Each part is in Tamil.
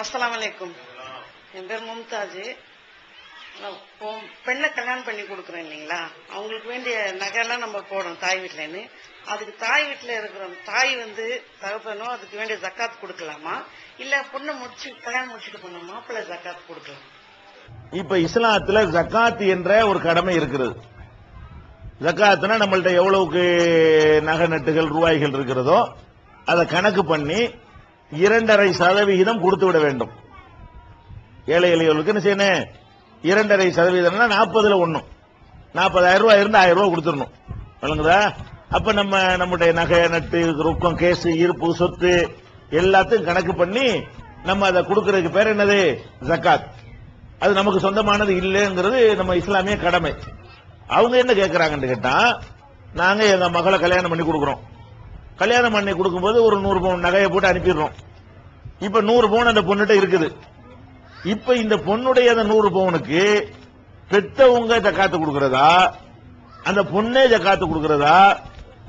அஸ்ஸலாமு அலைக்கும். என் பேர் மும்தாஜ். பெண்ணை கல்யாணம் பண்ணி கொடுக்குறேன் இல்லைங்களா, அவங்களுக்கு வேண்டிய நகையெல்லாம் நம்ம போடுறோம் தாய் வீட்டிலன்னு. அதுக்கு தாய் வீட்டில் இருக்கிற தாய் தகப்பனோ அதுக்கு வேண்டிய ஜக்காத் கொடுக்கலாமா, இல்ல பொண்ணை கல்யாணம் முடிச்சுட்டு போன மாப்பிள்ளை ஜக்காத் கொடுக்கலாம்? இப்ப இஸ்லாத்துல ஜக்காத் என்ற ஒரு கடமை இருக்கிறது. ஜக்காத்னா நம்மள்ட்ட எவ்வளவுக்கு நகை நட்டுகள் ரூபாய்கள் இருக்கிறதோ அதை கணக்கு பண்ணி 2.5% கொடுத்து விட வேண்டும். ஏழை எளியவர்களுக்கு என்ன செய்யணும்? 2.5% 40ல் 1. 40,000 ரூபாய் இருந்து 1000 ரூபாய் கொடுத்துடணும். விளங்குதா? அப்ப நம்முடைய நகை நட்டு ரொக்கம் கேசு இருப்பு சொத்து எல்லாத்தையும் கணக்கு பண்ணி நம்ம அதை கொடுக்கறதுக்கு பேர் என்னது? ஜக்காத். அது நமக்கு சொந்தமானது இல்லைங்கிறது நம்ம இஸ்லாமிய கடமை. அவங்க என்ன கேட்கறாங்கன்னு கேட்டா, நாங்க எங்க மகளை கல்யாணம் பண்ணி கொடுக்கிறோம். கல்யாணம் பண்ணி கொடுக்கும்போது ஒரு 100 பவுன் நகையை போட்டு அனுப்பிடுறோம். இப்ப 100 பவுன் அந்த பொண்ணுகிட்ட இருக்குது. இப்ப இந்த பொண்ணுடைய அந்த 100 பவுனுக்கு பெத்தவங்க ஜக்காத்து கொடுக்கறதா, அந்த பொண்ணே ஜக்காத்து கொடுக்கறதா,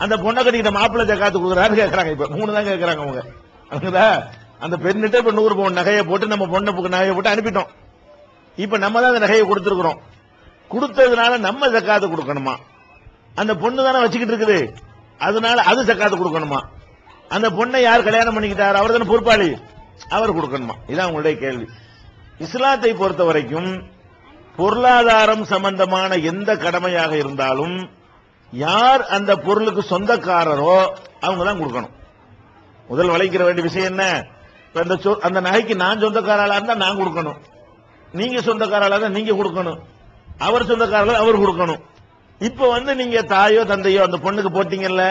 அந்த பொண்ணை கட்டிக்கிட்ட மாப்பிள்ளை ஜக்காத்து கொடுக்கறான்னு கேட்கறாங்க. இப்ப 3 தான் கேட்கறாங்க அவங்க. அந்த பெண்ணிட்ட இப்ப 100 பவுன் நகையை போட்டு நம்ம பொண்ணு நகையை போட்டு அனுப்பிட்டோம். இப்ப நம்ம தான் அந்த நகையை கொடுத்திருக்கிறோம். கொடுத்ததுனால நம்ம ஜக்காத்து கொடுக்கணுமா? அந்த பொண்ணு தானே வச்சுக்கிட்டு இருக்குது, அதனால அது ஜக்காத்து கொடுக்கணுமா? அந்த பொண்ணை யார் கல்யாணம் பண்ணிக்கிட்டார், அவர் தானே பொறுப்பாளி, அவர் கொடுக்கணுமா? இதான் உங்களுடைய கேள்வி. இஸ்லாத்தை பொறுத்த வரைக்கும் பொருளாதாரம் சம்பந்தமான எந்த கடமையாக இருந்தாலும் யார் அந்த பொருளுக்கு சொந்தக்காரரோ அவங்க தான் கொடுக்கணும். முதல் வளைக்கிற வேண்டிய விஷயம் என்ன? அந்த நகைக்கு நான் சொந்தக்காரலா இருந்தா நான் கொடுக்கணும், நீங்க சொந்தக்காரலா இருந்தா நீங்க கொடுக்கணும், அவர் சொந்தக்காரர் அவர் கொடுக்கணும். இப்ப நீங்க தாயோ தந்தையோ அந்த பொண்ணுக்கு போட்டீங்கல்ல,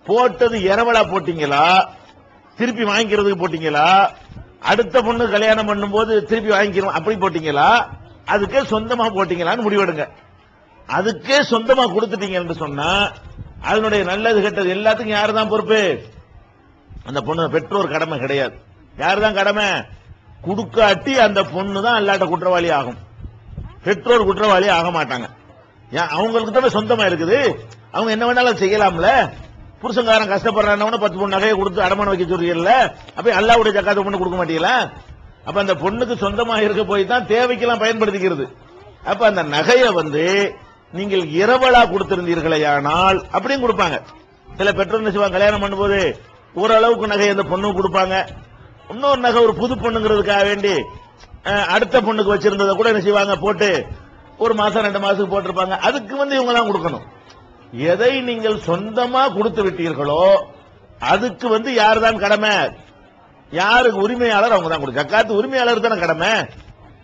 போட்டது இரவலா போட்டீங்களா, திருப்பி வாங்கிக்கிறதுக்கு போட்டீங்களா, அடுத்த பொண்ணு கல்யாணம் பண்ணும்போது திருப்பி வாங்கிக்கிறோம் அப்படி போட்டீங்களா, அதுக்கே சொந்தமா போட்டீங்களான்னு முடிவெடுங்க. அதுக்கே சொந்தமா கொடுத்துட்டீங்கன்னு சொன்னா அதனுடைய நல்லது கெட்டது எல்லாத்துக்கும் யாரு தான் பொறுப்பு? அந்த பொண்ணு பெற்றோர் கடமை கிடையாது. யாரு தான் கடமை? குடுக்காட்டி அந்த பொண்ணு தான் அல்லாட்ட குற்றவாளி ஆகும். பெற்றோர் குற்றவாளி ஆக மாட்டாங்க. அவங்களுக்கு தான் சொந்தமா இருக்குது, அவங்க என்ன வேணாலும் செய்யலாம்ல. புருஷங்காரன் கஷ்டப்படுறான 10 பொண்ணு நகையை கொடுத்து அடமான வைக்க சொல்றீங்கல்ல, அப்ப அல்லாவுடைய ஜக்காத்து பொண்ணு கொடுக்க மாட்டீங்களா? அப்ப அந்த பொண்ணுக்கு சொந்தமா இருக்க போய் தான் தேவைக்கெல்லாம் பயன்படுத்திக்கிறது. அப்ப அந்த நகையை நீங்கள் இரவலா கொடுத்திருந்தீர்களேயானால் அப்படியும் கொடுப்பாங்க. சில பெற்றோர் செய்வாங்க, கல்யாணம் பண்ணும்போது ஓரளவுக்கு நகை அந்த பொண்ணுக்கு கொடுப்பாங்க, இன்னொரு நகை ஒரு புது பொண்ணுங்கிறதுக்காக வேண்டி அடுத்த பொண்ணுக்கு வச்சிருந்ததை கூட என்ன செய்வாங்க போட்டு 1 மாசம் 2 மாசத்துக்கு போட்டிருப்பாங்க. அதுக்கு இவங்க தான் கொடுக்கணும். எதை நீங்கள் சொந்தமா கொடுத்து விட்டீர்களோ அதுக்கு யாரு தான் கடமை? யாருக்கு உரிமையாளர் அவங்க தான் கொடுக்கும். ஜக்காத்து உரிமையாளர் தானே கடமை.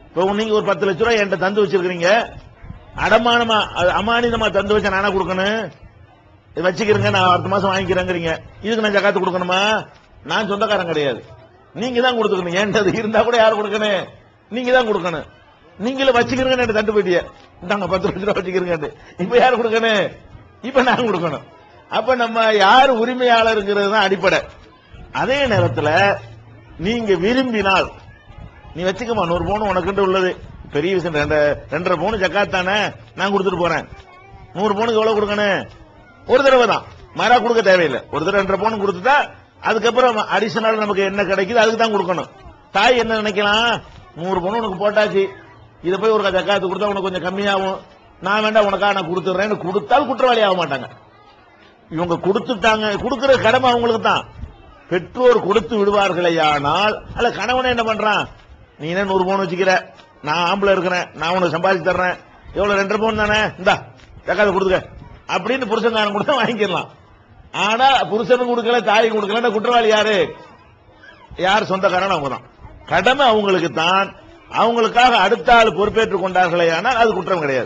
இப்ப நீங்க ஒரு 10 லட்சம் ரூபாய் என்கிட்ட தந்து வச்சிருக்கீங்க, அடமானமா அமானிதமா தந்து வச்சா நானா கொடுக்கணும்? வச்சுக்கிறேங்க, நான் அடுத்த மாசம் வாங்கிக்கிறேங்கிறீங்க, இதுக்கு நான் ஜக்காத்து கொடுக்கணுமா? நான் சொந்தக்காரன் கிடையாது, நீங்க தான் கொடுத்துக்கணும். ஏன்றது இருந்தா கூட யாரு கொடுக்கணும்? நீங்க தான் கொடுக்கணும். நீங்களே வச்சுக்கிறீங்க தண்டு போயிட்டிய, இந்தாங்க 10 லட்சம் ரூபாய் வச்சுக்கிறீங்க, இப்ப யாரு கொடுக்கணும்? இப்ப நான் கொடுக்கணும். அப்ப நம்ம யார் உரிமையாளருங்கிறது தான் அடிப்படை. அதே நேரத்தில் நீங்க விரும்பினால் நீ வச்சுக்கமா, 100 பவுன் உனக்கு உள்ளது, பெரிய விஷயம், 2.5 பவுன் ஜக்காத் தானே, நான் கொடுத்துட்டு போறேன். 100 பவுனுக்கு எவ்வளவு கொடுக்கணும்? ஒரு தடவை தான், மாறா கொடுக்க தேவையில்லை. ஒரு தடவை 2.5 பவுன் கொடுத்துட்டா அதுக்கப்புறம் அடிஷனல் நமக்கு என்ன கிடைக்குது அதுக்கு தான் கொடுக்கணும். தாய் என்ன நினைக்கலாம், 100 பவுன் உனக்கு போட்டாச்சு, இதை போய் ஒரு ஜக்காத்து கொடுத்தா உனக்கு கொஞ்சம் கம்மியாகும், நான் வேண்டாம் உனக்காக நான் கொடுத்துறேன்னு கொடுத்தால் குற்றவாளி ஆக மாட்டாங்க. இவங்க கொடுத்துட்டாங்க, கொடுக்கிற கடமை அவங்களுக்கு தான். பெற்றோர் கொடுத்து விடுவார்களேயானால், அல்ல கணவனே என்ன பண்றான், நீ என்ன 100 பவுன் வச்சுக்கிற, நான் ஆம்பளை இருக்கிறேன், நான் உனக்கு சம்பாதிச்சு தர்றேன், எவ்வளவு 2.5 பவுன் தானே, இந்தா ஜக்காத்து கொடுத்துக்க அப்படின்னு புருஷன்காரன் கொடுத்தா வாங்கிக்கலாம். ஆனா புருஷனும் கொடுக்கல தாய் கொடுக்கல, குற்றவாளி யாரு? யார் சொந்தக்காரன்? அவங்க தான். கடமை அவங்களுக்கு தான். அவங்களுக்காக அடுத்த ஆள் பொறுப்பேற்றுக் கொண்டார்களே ஆனால் அது குற்றம் கிடையாது.